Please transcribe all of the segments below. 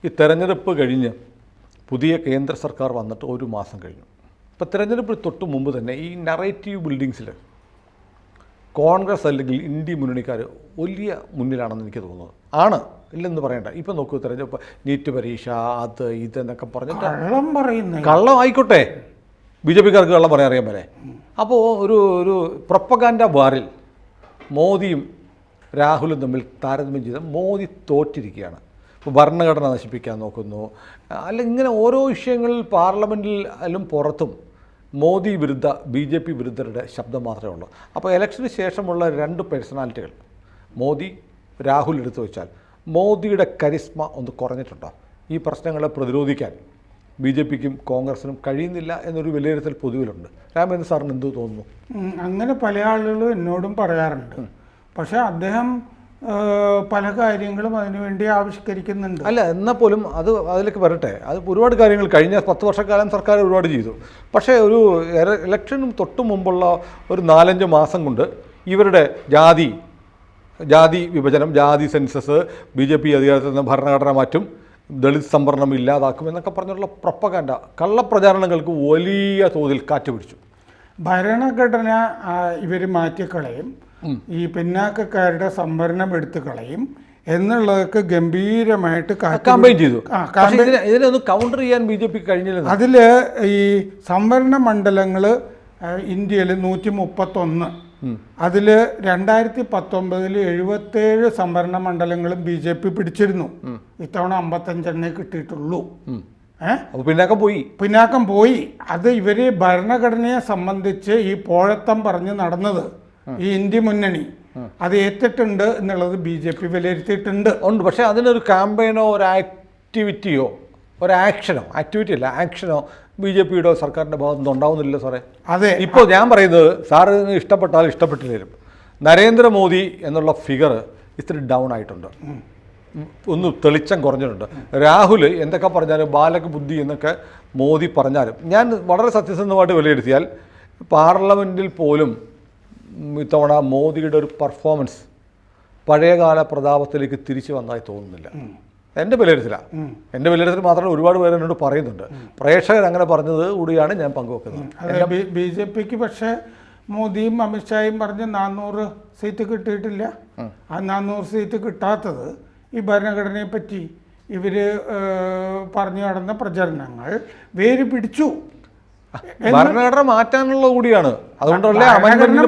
ഈ തെരഞ്ഞെടുപ്പ് കഴിഞ്ഞ് പുതിയ കേന്ദ്ര സർക്കാർ വന്നിട്ട് ഒരു മാസം കഴിഞ്ഞു. ഇപ്പോൾ തെരഞ്ഞെടുപ്പിന് തൊട്ട് മുമ്പ് തന്നെ ഈ നറേറ്റീവ് ബിൽഡിങ്സിൽ കോൺഗ്രസ് അല്ലെങ്കിൽ ഇന്ത്യ മുന്നണിക്കാർ വലിയ മുന്നിലാണെന്ന് എനിക്ക് തോന്നുന്നത്. ആണ്, ഇല്ലെന്ന് പറയണ്ട. ഇപ്പം നോക്കൂ, തെരഞ്ഞെടുപ്പ് നീറ്റ് പരീക്ഷ അത് ഇതെന്നൊക്കെ പറഞ്ഞിട്ട് കള്ളം പറയുന്നത്, കള്ളം ആയിക്കോട്ടെ, ബി ജെ പിക്കാർക്ക് കള്ളം പറയാൻ അറിയാൻ പോലെ. അപ്പോൾ ഒരു പ്രൊപ്പഗാൻഡ വാറിൽ മോദിയും രാഹുലും തമ്മിൽ താരതമ്യം ചെയ്ത് മോദി തോറ്റിരിക്കുകയാണ്. ഇപ്പോൾ ഭരണഘടന നശിപ്പിക്കാൻ നോക്കുന്നു, അല്ലെങ്കിൽ ഇങ്ങനെ ഓരോ വിഷയങ്ങളിൽ പാർലമെൻറ്റിലും പുറത്തും മോദി വിരുദ്ധ ബി ജെ പി വിരുദ്ധരുടെ ശബ്ദം മാത്രമേ ഉള്ളൂ. അപ്പോൾ ഇലക്ഷന് ശേഷമുള്ള രണ്ട് പേഴ്സണാലിറ്റികൾ മോദി രാഹുൽ എടുത്തു വെച്ചാൽ മോദിയുടെ കരിസ്മ ഒന്ന് കുറഞ്ഞിട്ടുണ്ടോ? ഈ പ്രശ്നങ്ങളെ പ്രതിരോധിക്കാൻ ബി ജെ പിക്കും കോൺഗ്രസിനും കഴിയുന്നില്ല എന്നൊരു വിലയിരുത്തൽ പൊതുവിലുണ്ട്. രാമേന്ദ്ര സാറിന് എന്തു തോന്നുന്നു? അങ്ങനെ പല ആളുകളും എന്നോടും പറയാറുണ്ട്. പക്ഷേ അദ്ദേഹം പല കാര്യങ്ങളും അതിനുവേണ്ടി ആവിഷ്കരിക്കുന്നുണ്ട്. അല്ല, എന്നാൽ പോലും അതിലേക്ക് വരട്ടെ. അത് ഒരുപാട് കാര്യങ്ങൾ കഴിഞ്ഞ 10 വർഷക്കാലം സർക്കാർ ഒരുപാട് ചെയ്തു. പക്ഷേ ഒരു ഇലക്ഷനും തൊട്ട് മുമ്പുള്ള ഒരു 4-5 മാസം കൊണ്ട് ഇവരുടെ ജാതി വിഭജനം, ജാതി സെൻസസ്, ബി ജെ പി അധികാരത്തിൽ നിന്ന് ഭരണഘടന മാറ്റും, ദളിത് സംവരണം ഇല്ലാതാക്കും എന്നൊക്കെ പറഞ്ഞുള്ള പ്രൊപ്പഗാൻഡ കള്ളപ്രചാരണങ്ങൾക്ക് വലിയ തോതിൽ കാറ്റുപിടിച്ചു. ഭരണഘടന ഇവർ മാറ്റിക്കളയും, ഈ പിന്നാക്കക്കാരുടെ സംവരണം എടുത്തു കളയും എന്നുള്ളതൊക്കെ ഗംഭീരമായിട്ട് കാമ്പയിൻ ചെയ്തു. ഇതിനൊന്ന് കൗണ്ടർ ചെയ്യാൻ ബി ജെ പി കഴിഞ്ഞില്ല. അതിൽ ഈ സംവരണ മണ്ഡലങ്ങൾ ഇന്ത്യയിൽ 131, അതിൽ 2019 77 സംവരണ മണ്ഡലങ്ങളും ബി ജെ പി പിടിച്ചിരുന്നു. ഇത്തവണ 55 കിട്ടിയിട്ടുള്ളൂ. പിന്നാക്കം പോയി. അത് ഇവര് ഭരണഘടനയെ സംബന്ധിച്ച് ഈ പോഴത്തം പറഞ്ഞ് നടന്നത് ഈ ഇന്ത്യ മുന്നണി അത് ഏറ്റിട്ടുണ്ട് എന്നുള്ളത് ബി ജെ പി വിലയിരുത്തിയിട്ടുണ്ട്. ഉണ്ട്. പക്ഷേ അതിനൊരു ക്യാമ്പയിനോ ഒരു ആക്ടിവിറ്റിയോ ഒരു ആക്ഷനോ ബി ജെ പിയുടെ സർക്കാരിൻ്റെ ഭാഗത്തുനിന്ന് ഉണ്ടാവുന്നില്ല സാറേ. അതെ. ഇപ്പോൾ ഞാൻ പറയുന്നത്, സാറിന് ഇഷ്ടപ്പെട്ടാലും ഇഷ്ടപ്പെട്ടില്ലേലും നരേന്ദ്രമോദി എന്നുള്ള ഫിഗർ ഇത്തിരി ഡൗൺ ആയിട്ടുണ്ട്, ഒന്ന് തെളിച്ചം കുറഞ്ഞിട്ടുണ്ട്. രാഹുൽ എന്തൊക്കെ പറഞ്ഞാലും ബാലക ബുദ്ധി എന്നൊക്കെ മോദി പറഞ്ഞാലും ഞാൻ വളരെ സത്യസന്ധമായിട്ട് വിലയിരുത്തിയാൽ പാർലമെൻറ്റിൽ പോലും ഇത്തവണ മോദിയുടെ ഒരു പെർഫോമൻസ് പഴയകാല പ്രതാപത്തിലേക്ക് തിരിച്ചു വന്നതായി തോന്നുന്നില്ല. എൻ്റെ വിലയിരുത്തൽ മാത്രമേ ഒരുപാട് പേര് എന്നോട് പറയുന്നുണ്ട്. പ്രേക്ഷകർ അങ്ങനെ പറഞ്ഞത് കൂടിയാണ് ഞാൻ പങ്കുവെക്കുന്നത്. ബി ജെ പിക്ക് പക്ഷേ മോദിയും അമിത്ഷായും പറഞ്ഞ് 400 സീറ്റ് കിട്ടിയിട്ടില്ല. ആ 400 സീറ്റ് കിട്ടാത്തത് ഈ ഭരണഘടനയെ പറ്റി ഇവർ പറഞ്ഞു നടന്ന പ്രചരണങ്ങൾ വേര് പിടിച്ചു. ഭരണഘടന മാറ്റാനുള്ള കൂടിയാണ്. അതുകൊണ്ടല്ലേ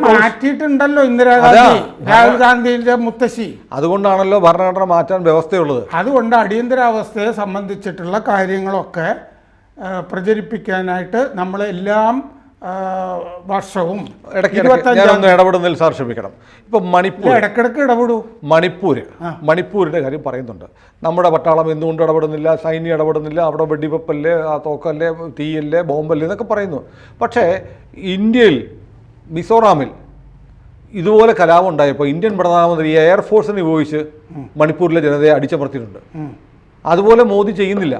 മാറ്റിയിട്ടുണ്ടല്ലോ ഇന്ദിരാഗാന്ധി, രാഹുൽ ഗാന്ധിയുടെ മുത്തശ്ശി. അതുകൊണ്ടാണല്ലോ ഭരണഘടന മാറ്റാൻ വ്യവസ്ഥയുള്ളത്. അതുകൊണ്ട് അടിയന്തരാവസ്ഥയെ സംബന്ധിച്ചിട്ടുള്ള കാര്യങ്ങളൊക്കെ പ്രചരിപ്പിക്കാനായിട്ട് നമ്മളെല്ലാം വർഷവും ഇടപെടുന്നതിൽ സാർ ക്ഷമിക്കണം. ഇപ്പൊ ഇടക്കിടക്ക് ഇടപെടൂ. മണിപ്പൂരിന്റെ കാര്യം പറയുന്നുണ്ട്. നമ്മുടെ പട്ടാളം എന്തുകൊണ്ട് ഇടപെടുന്നില്ല, സൈന്യം ഇടപെടുന്നില്ല, അവിടെ വെടിവെപ്പല്ലേ, ആ തോക്കല്ലേ, തീയല്ലേ, ബോംബല്ലേ എന്നൊക്കെ പറയുന്നു. പക്ഷേ ഇന്ത്യയിൽ മിസോറാമിൽ ഇതുപോലെ കലാപം ഉണ്ടായപ്പോൾ ഇന്ത്യൻ പ്രധാനമന്ത്രി എയർഫോഴ്സിനെ ഉപയോഗിച്ച് മണിപ്പൂരിലെ ജനതയെ അടിച്ചമർത്തിയിട്ടുണ്ട്. അതുപോലെ മോദി ചെയ്യുന്നില്ല.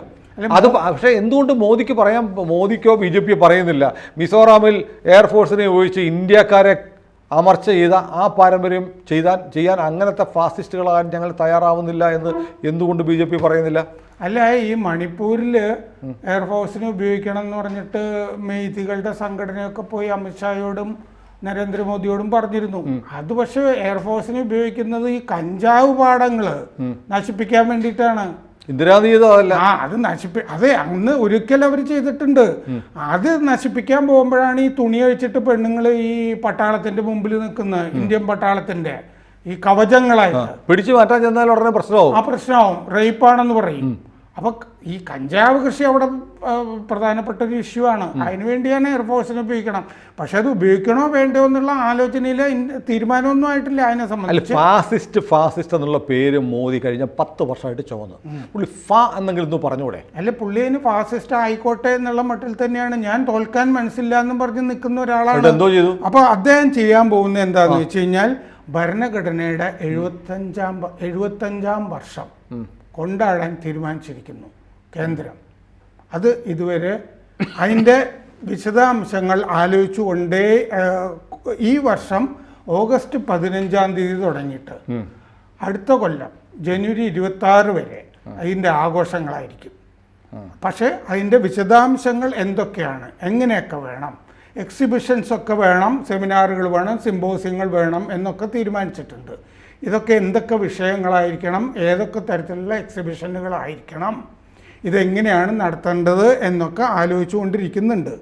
അത് പക്ഷേ എന്തുകൊണ്ട് മോദിക്കോ ബി ജെ പിയോ പറയുന്നില്ല, മിസോറാമിൽ എയർഫോഴ്സിനെ ഉപയോഗിച്ച് ഇന്ത്യക്കാരെ അമർച്ച ചെയ്ത ആ പാരമ്പര്യം ചെയ്യാൻ അങ്ങനത്തെ ഫാസിസ്റ്റുകളാകാൻ ഞങ്ങൾ തയ്യാറാവുന്നില്ല എന്ന് എന്തുകൊണ്ട് ബി ജെ പി പറയുന്നില്ല? അല്ല, ഈ മണിപ്പൂരിൽ എയർഫോഴ്സിനെ ഉപയോഗിക്കണം എന്ന് പറഞ്ഞിട്ട് മെയ്തികളുടെ സംഘടനയൊക്കെ പോയി അമിത്ഷായോടും നരേന്ദ്രമോദിയോടും പറഞ്ഞിരുന്നു. അത് പക്ഷേ എയർഫോഴ്സിനെ ഉപയോഗിക്കുന്നത് ഈ കഞ്ചാവ് പാടങ്ങൾ നശിപ്പിക്കാൻ വേണ്ടിയിട്ടാണ്. അതെ, അന്ന് ഒരിക്കൽ അവർ ചെയ്തിട്ടുണ്ട്. അത് നശിപ്പിക്കാൻ പോകുമ്പോഴാണ് ഈ തുണി അഴിച്ചിട്ട് പെണ്ണുങ്ങൾ ഈ പട്ടാളത്തിന്റെ മുമ്പിൽ നിൽക്കുന്ന ഇന്ത്യൻ പട്ടാളത്തിന്റെ ഈ കവചങ്ങളായിട്ട് പിടിച്ചു മാറ്റാൻ ചെന്നാൽ ഉടനെ പ്രശ്നമാവും, റേപ്പാണെന്ന് പറയും. അപ്പൊ ഈ കഞ്ചാവ് കൃഷി അവിടെ പ്രധാനപ്പെട്ട ഒരു ഇഷ്യൂ ആണ്. അതിനുവേണ്ടിയാണ് എയർഫോഴ്സിനെ ഉപയോഗിക്കണം. പക്ഷെ അത് ഉപയോഗിക്കണോ വേണ്ടോ എന്നുള്ള ആലോചനയില് തീരുമാനമൊന്നും ആയിട്ടില്ല. അതിനെ സംബന്ധിച്ച് ഫാസിസ്റ്റ് എന്നുള്ള പേര് മോദി കഴിഞ്ഞ 10 വർഷമായിട്ട് ചുമന്നു. പുള്ളി എന്നെങ്കിലും ഒന്ന് പറഞ്ഞൂടെ? അല്ല, പുള്ളിന് ഫാസിസ്റ്റ് ആയിക്കോട്ടെ എന്നുള്ള മട്ടിൽ തന്നെയാണ്. ഞാൻ തോൽക്കാൻ മനസ്സില്ല എന്നും പറഞ്ഞ് നിൽക്കുന്ന ഒരാളാണ്. എന്തോ ചെയ്തു. അപ്പൊ അദ്ദേഹം ചെയ്യാൻ പോകുന്നത് എന്താന്ന് വെച്ച് കഴിഞ്ഞാൽ ഭരണഘടനയുടെ 75-ാം വർഷം കൊണ്ടാടാൻ തീരുമാനിച്ചിരിക്കുന്നു കേന്ദ്രം. അത് ഇതുവരെ അതിൻ്റെ വിശദാംശങ്ങൾ ആലോചിച്ചുകൊണ്ടേ ഈ വർഷം ഓഗസ്റ്റ് 15-ാം തീയതി തുടങ്ങിയിട്ട് അടുത്ത കൊല്ലം ജനുവരി 26 വരെ അതിൻ്റെ ആഘോഷങ്ങളായിരിക്കും. പക്ഷേ അതിൻ്റെ വിശദാംശങ്ങൾ എന്തൊക്കെയാണ്, എങ്ങനെയൊക്കെ വേണം, എക്സിബിഷൻസൊക്കെ വേണം, സെമിനാറുകൾ വേണം, സിമ്പോസിയങ്ങൾ വേണം എന്നൊക്കെ തീരുമാനിച്ചിട്ടുണ്ട്. ഇതൊക്കെ എന്തൊക്കെ വിഷയങ്ങളായിരിക്കണം, ഏതൊക്കെ തരത്തിലുള്ള എക്സിബിഷനുകളായിരിക്കണം, ഇതെങ്ങനെയാണ് നടത്തേണ്ടത് എന്നൊക്കെ ആലോചിച്ചു കൊണ്ടിരിക്കുന്നുണ്ട്.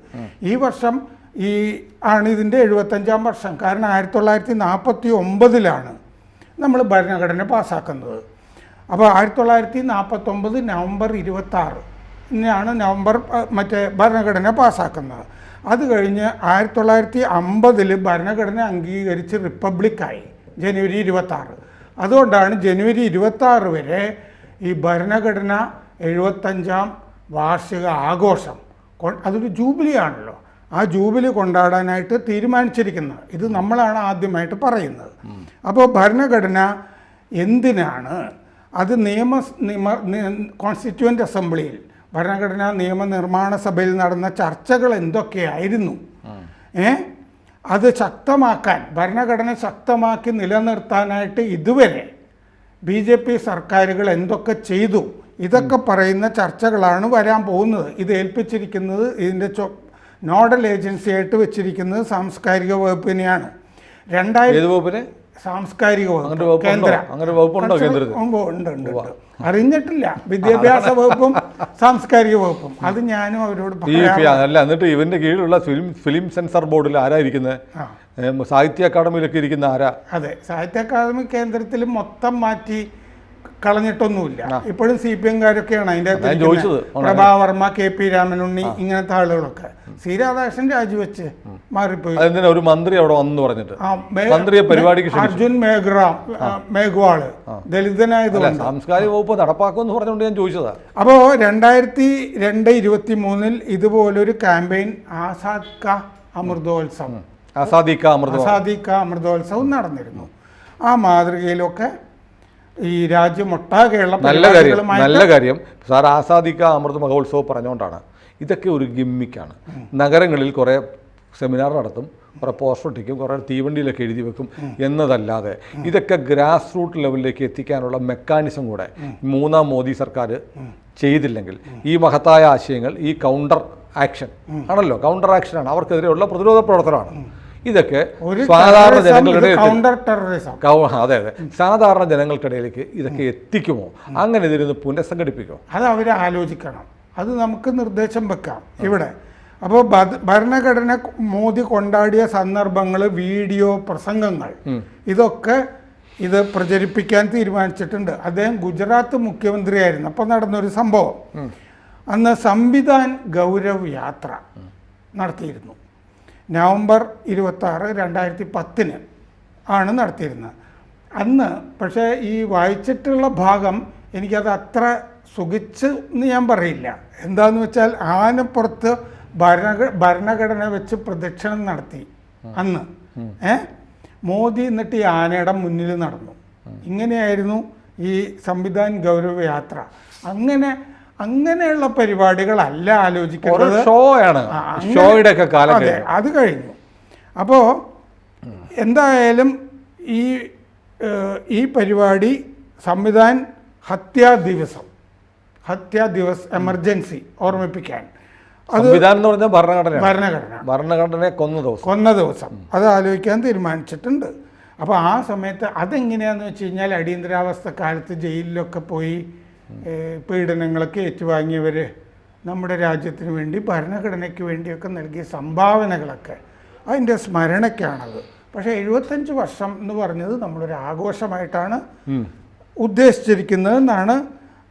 ഈ വർഷം ആണ് ഇതിൻ്റെ 75-ാം വർഷം. കാരണം 1949 നമ്മൾ ഭരണഘടന പാസ്സാക്കുന്നത്. അപ്പോൾ 1949 നവംബർ 26 ഭരണഘടന പാസ്സാക്കുന്നത്. അത് കഴിഞ്ഞ് 1950 ഭരണഘടന അംഗീകരിച്ച് റിപ്പബ്ലിക്കായി ജനുവരി 26. അതുകൊണ്ടാണ് ജനുവരി 26 വരെ ഈ ഭരണഘടന 75-ാം വാർഷിക ആഘോഷം, അതൊരു ജൂബിലി ആണല്ലോ, ആ ജൂബിലി കൊണ്ടാടാനായിട്ട് തീരുമാനിച്ചിരിക്കുന്നത്. ഇത് നമ്മളാണ് ആദ്യമായിട്ട് പറയുന്നത്. അപ്പോൾ ഭരണഘടന എന്തിനാണ്, അത് കോൺസ്റ്റിറ്റ്യൂവൻ്റ് അസംബ്ലിയിൽ ഭരണഘടനാ നിയമനിർമ്മാണ സഭയിൽ നടന്ന ചർച്ചകൾ എന്തൊക്കെയായിരുന്നു, അത് ശക്തമാക്കാൻ, ഭരണഘടന ശക്തമാക്കി നിലനിർത്താനായിട്ട് ഇതുവരെ BJP സർക്കാരുകൾ എന്തൊക്കെ ചെയ്തു, ഇതൊക്കെ പറയുന്ന ചർച്ചകളാണ് വരാൻ പോകുന്നത്. ഇത് ഏൽപ്പിച്ചിരിക്കുന്നത്, ഇതിൻ്റെ നോഡൽ ഏജൻസിയായിട്ട് വെച്ചിരിക്കുന്നത് സാംസ്കാരിക വകുപ്പിനെയാണ്. സാംസ്കാരിക വകുപ്പ്, കേന്ദ്ര ഉണ്ട്. അറിഞ്ഞിട്ടില്ല, വിദ്യാഭ്യാസ വകുപ്പും സാംസ്കാരിക വകുപ്പും. അത് ഞാനും അവരോട് അല്ല. എന്നിട്ട് ഇവന്റെ കീഴിലുള്ള ഫിലിം സെൻസർ ബോർഡിൽ ആരായിരിക്കുന്നത്? സാഹിത്യ അക്കാദമിയിലൊക്കെ ഇരിക്കുന്ന ആരാ? അതെ, സാഹിത്യ അക്കാദമി കേന്ദ്രത്തിൽ മൊത്തം മാറ്റി കളഞ്ഞിട്ടൊന്നുമില്ല. ഇപ്പോഴും CPM-കാരൊക്കെയാണ് അതിൻ്റെ അകത്ത്. പ്രഭാവർമ്മ, KP രാമനുണ്ണി, ഇങ്ങനത്തെ ആളുകളൊക്കെ. സി രാധാകൃഷ്ണൻ രാജിവെച്ച് മാറിപ്പോയി. ഒരു മന്ത്രി അവിടെ വന്നു പറഞ്ഞിട്ട് മന്ത്രിയെ പരിപാടിക്ക് അർജുൻ മേഘ്വാള് ദളിതനായതുകൊണ്ട് സാംസ്കാരിക വകുപ്പ് നടപ്പാക്കുമെന്ന് പറഞ്ഞുകൊണ്ട് ഞാൻ ചോദിച്ചതാ. അപ്പോൾ 2022-23 ഇതുപോലൊരു ക്യാമ്പയിൻ ആസാദി കാ അമൃതോത്സവം നടന്നിരുന്നു. ആ മാതൃകയിലൊക്കെ ഈ രാജ്യമൊട്ടാകെയുള്ള നല്ല കാര്യം സാർ. ആസാദി കാ അമൃത് മഹോത്സവം പറഞ്ഞുകൊണ്ടാണ്. ഇതൊക്കെ ഒരു ഗിമ്മിക്കാണ്. നഗരങ്ങളിൽ കുറേ സെമിനാർ നടത്തും, കുറേ പോസ്റ്റർ ഒട്ടിക്കും, കുറേ തീവണ്ടിയിലൊക്കെ എഴുതി വെക്കും എന്നതല്ലാതെ ഇതൊക്കെ ഗ്രാസ് റൂട്ട് ലെവലിലേക്ക് എത്തിക്കാനുള്ള മെക്കാനിസം കൂടെ 3-ാം മോദി സർക്കാർ ചെയ്തില്ലെങ്കിൽ ഈ മഹത്തായ ആശയങ്ങൾ, ഈ കൗണ്ടർ ആക്ഷൻ ആണല്ലോ, കൗണ്ടർ ആക്ഷനാണ്, അവർക്കെതിരെയുള്ള പ്രതിരോധ പ്രവർത്തനമാണ്. ഇതൊക്കെ സാധാരണ സാധാരണ ജനങ്ങൾക്കിടയിലേക്ക് ഇതൊക്കെ എത്തിക്കുമോ? അങ്ങനെ ഇതിരുന്ന് പുനഃസംഘടിപ്പിക്കുമോ? അത് അവർ ആലോചിക്കണം. അത് നമുക്ക് നിർദ്ദേശം വെക്കാം ഇവിടെ. അപ്പോൾ ഭരണഘടന മോദി കൊണ്ടാടിയ സന്ദർഭങ്ങൾ, വീഡിയോ പ്രസംഗങ്ങൾ, ഇതൊക്കെ ഇത് പ്രചരിപ്പിക്കാൻ തീരുമാനിച്ചിട്ടുണ്ട്. അദ്ദേഹം ഗുജറാത്ത് മുഖ്യമന്ത്രിയായിരുന്നു അപ്പോൾ നടന്നൊരു സംഭവം. അന്ന് സംവിധാൻ ഗൗരവ് യാത്ര നടത്തിയിരുന്നു. നവംബർ 26, 2010 ആണ് നടത്തിയിരുന്നത്. അന്ന് പക്ഷേ ഈ വായിച്ചിട്ടുള്ള ഭാഗം എനിക്കത് അത്ര സുഖിച്ച് എന്ന് ഞാൻ പറയില്ല. എന്താന്ന് വെച്ചാൽ ആനപ്പുറത്ത് ഭരണഘടന വെച്ച് പ്രദക്ഷിണം നടത്തി അന്ന്. മോദി എന്നിട്ട് ഈ ആനയുടെ മുന്നിൽ നടന്നു. ഇങ്ങനെയായിരുന്നു ഈ സംവിധാൻ ഗൗരവ് യാത്ര. അങ്ങനെയുള്ള പരിപാടികളല്ല ആലോചിക്കുന്നത്. അതെ, അത് കഴിഞ്ഞു. അപ്പോൾ എന്തായാലും ഈ പരിപാടി സംവിധാൻ ഹത്യാ ദിവസ് എമർജൻസി ഓർമ്മിപ്പിക്കാൻ, അത് ഭരണഘടന കൊന്ന ദിവസം അത് ആലോചിക്കാൻ തീരുമാനിച്ചിട്ടുണ്ട്. അപ്പോൾ ആ സമയത്ത് അതെങ്ങനെയാണെന്ന് വെച്ച് കഴിഞ്ഞാൽ അടിയന്തരാവസ്ഥ കാലത്ത് ജയിലിലൊക്കെ പോയി പീഡനങ്ങളൊക്കെ ഏറ്റുവാങ്ങിയവർ നമ്മുടെ രാജ്യത്തിന് വേണ്ടി, ഭരണഘടനയ്ക്ക് വേണ്ടിയൊക്കെ നൽകിയ സംഭാവനകളൊക്കെ അതിൻ്റെ സ്മരണയ്ക്കാണത്. പക്ഷേ 75 വർഷം എന്ന് പറഞ്ഞത് നമ്മളൊരു ആഘോഷമായിട്ടാണ് ഉദ്ദേശിച്ചിരിക്കുന്നതെന്നാണ്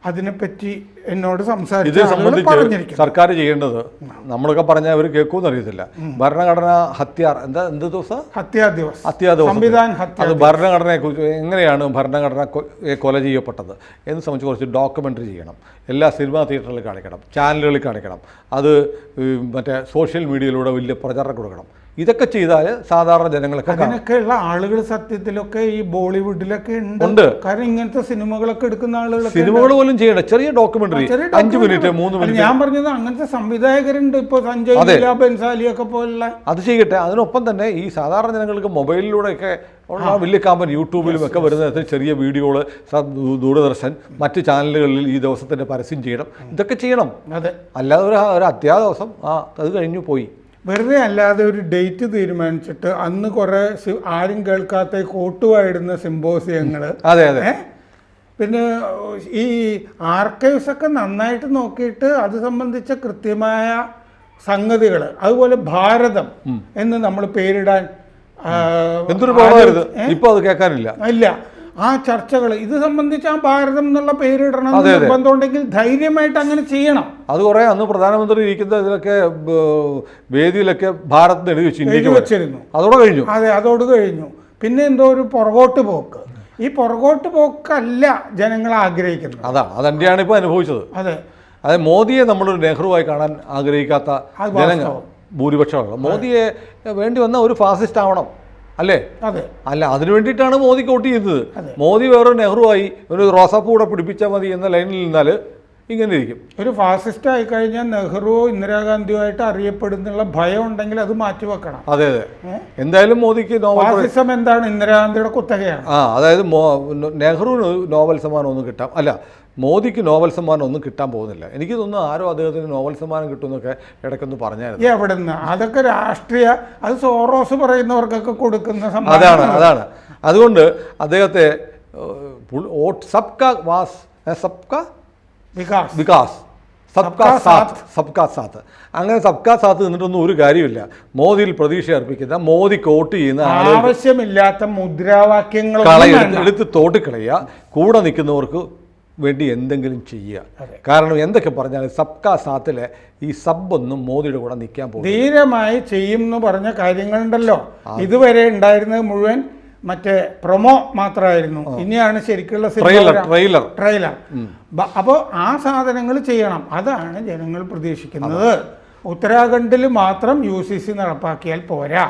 അതിനെപ്പറ്റി എന്നോട് സംസാരിച്ചിരിക്കുന്നത്. സർക്കാർ ചെയ്യേണ്ടത്, നമ്മളൊക്കെ പറഞ്ഞാൽ അവർ കേൾക്കുമെന്ന് അറിയത്തില്ല, ഭരണഘടന എന്ത് ദിവസം ഹത്യാ ദിവസം അത് ഭരണഘടനയെ കുറിച്ച് എങ്ങനെയാണ് ഭരണഘടന കൊല ചെയ്യപ്പെട്ടത് എന്ന് സംബന്ധിച്ച് കുറച്ച് ഡോക്യുമെൻ്ററി ചെയ്യണം. എല്ലാ സിനിമാ തിയേറ്ററിൽ കാണിക്കണം, ചാനലുകളിൽ കാണിക്കണം, അത് മറ്റേ സോഷ്യൽ മീഡിയയിലൂടെ വലിയ പ്രചാരണം കൊടുക്കണം. ഇതൊക്കെ ചെയ്താൽ സാധാരണ ജനങ്ങളൊക്കെ കാണും. അതിനൊക്കെയുള്ള ആളുകൾ സത്യത്തിലൊക്കെ ഈ ബോളിവുഡിലൊക്കെ ഉണ്ട്. കാരണം ഇങ്ങനത്തെ സിനിമകളൊക്കെ എടുക്കുന്ന ആളുകളൊക്കെ സിനിമകൾ പോലും ചെയ്യണം, ചെറിയ ഡോക്യുമെന്ററി 5 മിനിറ്റ് 3 മിനിറ്റ്. ഞാൻ പറഞ്ഞത് അങ്ങനത്തെ സംവിധായകരുണ്ട് ഇപ്പൊ, സഞ്ജയ് ലീല ബൻസാലി ഒക്കെ പോലുള്ള. അത് ചെയ്യട്ടെ. അതിനൊപ്പം തന്നെ ഈ സാധാരണ ജനങ്ങൾക്ക് മൊബൈലിലൂടെയൊക്കെ ഉള്ള വലിയ കാമ്പൻ യൂട്യൂബിലും ഒക്കെ വരുന്ന തരത്തിൽ ചെറിയ വീഡിയോകൾ ദൂരദർശൻ മറ്റ് ചാനലുകളിൽ ഈ ദിവസത്തിൻ്റെ പരസ്യം ചെയ്യണം. ഇതൊക്കെ ചെയ്യണം. അതെ, അല്ലാതെ ഒരു അത്യാദിവസം അത് കഴിഞ്ഞു പോയി. വെറുതെ അല്ലാതെ ഒരു ഡേറ്റ് തീരുമാനിച്ചിട്ട് അന്ന് കുറെ ആരും കേൾക്കാത്ത കോട്ടുവായിടുന്ന സിമ്പോസിയങ്ങൾ. അതെ അതെ. പിന്നെ ഈ ആർക്കൈവ്സ് ഒക്കെ നന്നായിട്ട് നോക്കിയിട്ട് അത് സംബന്ധിച്ച കൃത്യമായ സംഗതികൾ, അതുപോലെ ഭാരതം എന്ന് നമ്മൾ പേരിടാൻ എന്തൊരു പാടായിരുന്നു. ഇപ്പൊ അത് കേൾക്കാനില്ല. ഇല്ല, ആ ചർച്ചകൾ ഇത് സംബന്ധിച്ച് ആ ഭാരതം എന്നുള്ള പേരിടണം നിർബന്ധമുണ്ടെങ്കിൽ ധൈര്യമായിട്ട് അങ്ങനെ ചെയ്യണം. അത് കുറെ അന്ന് പ്രധാനമന്ത്രി ഇരിക്കുന്ന ഇതിലൊക്കെ വേദിയിലൊക്കെ ഭാരത് എഴുതി വെച്ചിരുന്നു. അതോടെ കഴിഞ്ഞു. അതെ, അതോട് കഴിഞ്ഞു. പിന്നെ എന്തോ ഒരു പുറകോട്ട് പോക്ക്. ഈ പുറകോട്ട് പോക്കല്ല ജനങ്ങൾ ആഗ്രഹിക്കുന്നത്. അതെന്റെയാണ് ഇപ്പൊ അനുഭവിച്ചത്. അതെ, അതായത് മോദിയെ നമ്മളൊരു നെഹ്റുവായി കാണാൻ ആഗ്രഹിക്കാത്ത ജനങ്ങൾ ഭൂരിപക്ഷമാണ്. മോദിയെ വേണ്ടി വന്ന ഒരു ഫാസിസ്റ്റ് ആവണം അല്ലേ? അതെ. അല്ല, അതിനു വേണ്ടിയിട്ടാണ് മോദിക്ക് വോട്ട് ചെയ്യുന്നത്. മോദി വേറൊരു നെഹ്റുവായി ഒരു റോസാപ്പൂ കൂടെ പിടിപ്പിച്ചാൽ മതി എന്ന ലൈനിൽ നിന്നാൽ ഇങ്ങനെ ഇരിക്കും. ഒരു ഫാസിസ്റ്റ് ആയി കഴിഞ്ഞാൽ നെഹ്റുവോ ഇന്ദിരാഗാന്ധിയോ ആയിട്ട് അറിയപ്പെടുന്നുള്ള ഭയം ഉണ്ടെങ്കിൽ അത് മാറ്റിവെക്കണം. അതെ അതെ. എന്തായാലും മോദിക്ക് ഫാസിസം എന്താണ്? ഇന്ദിരാഗാന്ധിയുടെ കുത്തകയാണ്. അതായത് നെഹ്റുവിന് നോബൽ സമ്മാനം ഒന്നും കിട്ടാം, അല്ല മോദിക്ക് നോബൽ സമ്മാനം ഒന്നും കിട്ടാൻ പോകുന്നില്ല. എനിക്ക് തോന്നുന്നു ആരോ അദ്ദേഹത്തിന് നോബൽ സമ്മാനം കിട്ടുമെന്നൊക്കെ ഇടയ്ക്കൊന്ന് പറഞ്ഞായിരുന്നു. എവിടെ നിന്ന്? അതൊക്കെ രാഷ്ട്രീയ, അത് സോറോസ് പറയുന്നവർക്കൊക്കെ കൊടുക്കുന്ന സമ്മാനം. അതാണ്. അതുകൊണ്ട് അദ്ദേഹത്തെ വികാസ് സബ്കാ സാത്ത് അങ്ങനെ സബ്കാ സാത്ത് നിന്നിട്ടൊന്നും ഒരു കാര്യമില്ല. മോദിയിൽ പ്രതീക്ഷ അർപ്പിക്കുന്ന, മോദിക്ക് വോട്ട് ചെയ്യുന്ന ആവശ്യമില്ലാത്ത മുദ്രാവാക്യങ്ങൾ എടുത്ത് തോട്ടിക്കളയുക. കൂടെ നിൽക്കുന്നവർക്ക് വേണ്ടി എന്തെങ്കിലും ചെയ്യുക. കാരണം എന്തൊക്കെ പറഞ്ഞാൽ സബ്കാ സാത്തിലെ ഈ സബ്ബൊന്നും മോദിയുടെ കൂടെ നിൽക്കാൻ പോകും. ധീരമായി ചെയ്യും എന്ന് പറഞ്ഞ കാര്യങ്ങളുണ്ടല്ലോ, ഇതുവരെ ഉണ്ടായിരുന്നത് മുഴുവൻ മറ്റേ പ്രൊമോ മാത്രമായിരുന്നു. ഇനിയാണ് ശരിക്കുള്ള ട്രെയിലർ. അപ്പോൾ ആ സാധനങ്ങൾ ചെയ്യണം. അതാണ് ജനങ്ങൾ പ്രതീക്ഷിക്കുന്നത്. ഉത്തരാഖണ്ഡിൽ മാത്രം UCC നടപ്പാക്കിയാൽ പോരാ.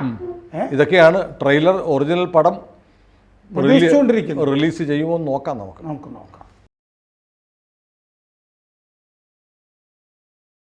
ഇതൊക്കെയാണ് ട്രെയിലർ. ഒറിജിനൽ പടം പ്രതീക്ഷിച്ചുകൊണ്ടിരിക്കുന്നത്. റിലീസ് ചെയ്യുമോ നോക്കാം. നമുക്ക് നോക്കാം.